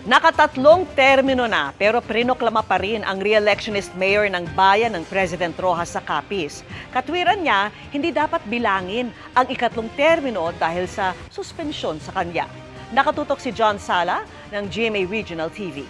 Nakatatlong termino na pero prinoklama pa rin ang re-electionist mayor ng bayan ng President Rojas sa Capiz. Katwiran niya, hindi dapat bilangin ang ikatlong termino dahil sa suspensyon sa kanya. Nakatutok si John Sala ng GMA Regional TV.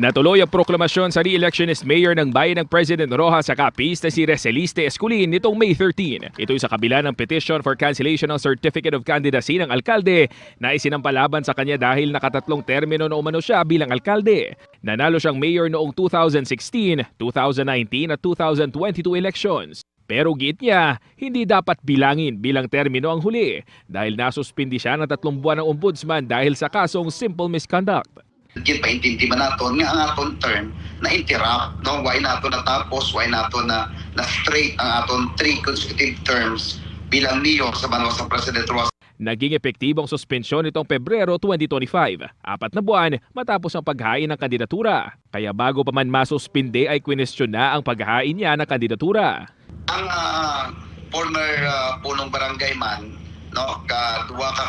Natuloy ang proklamasyon sa re-electionist mayor ng bayan ng President Rojas sa Capiz na si Receliste Esculin nitong May 13. Ito'y sa kabila ng petition for cancellation ng Certificate of Candidacy ng alkalde na isinampalaban sa kanya dahil nakatatlong termino na umano siya bilang alkalde. Nanalo siyang mayor noong 2016, 2019 at 2022 elections. Pero giit niya, hindi dapat bilangin bilang termino ang huli dahil nasuspindi siya ng 3 buwan ng ombudsman dahil sa kasong simple misconduct. Paintindi man nato nga ang aton term na interrupt, no? Why nato natapos, why nato na straight ang aton 3 consecutive terms bilang mayor sa banwa sa President Rojas. Naging epektibong suspensyon nitong Pebrero 2025, 4 na buwan matapos ang paghain ng kandidatura. Kaya bago pa man masuspinde ay kwinestyon na ang paghain niya ng kandidatura. Ang former punong barangay man, no, duwa ka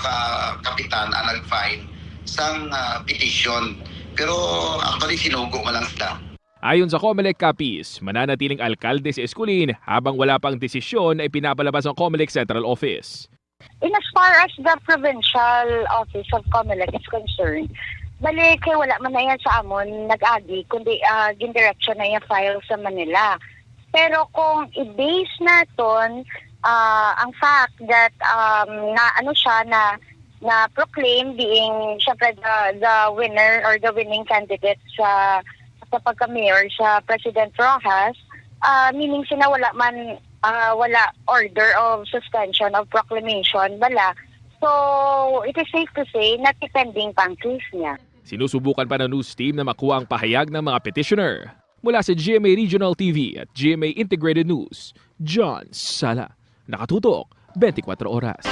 kapitan ang nag-file sang petition. Pero actually sinugo mo lang sila. Ayon sa COMELEC Capiz, mananatiling alkalde si Esculin habang wala pang desisyon na ipinapalabas ng COMELEC Central Office. In as far as the provincial office of COMELEC is concerned, balik kay wala man na yan sa amon nag-agi, kundi gindirection na yung file sa Manila. Pero kung i-base naton ang fact that na ano siya na proclaim being syempre the winner or the winning candidate sa pagka-mayor sa President Rojas, meaning sina wala man wala order of suspension of proclamation bala. So it is safe to say na depending pang case niya. Sinusubukan pa ng news team na makuha ang pahayag ng mga petitioner. Mula sa GMA Regional TV at GMA Integrated News, John Sala. Nakatutok, 24 oras.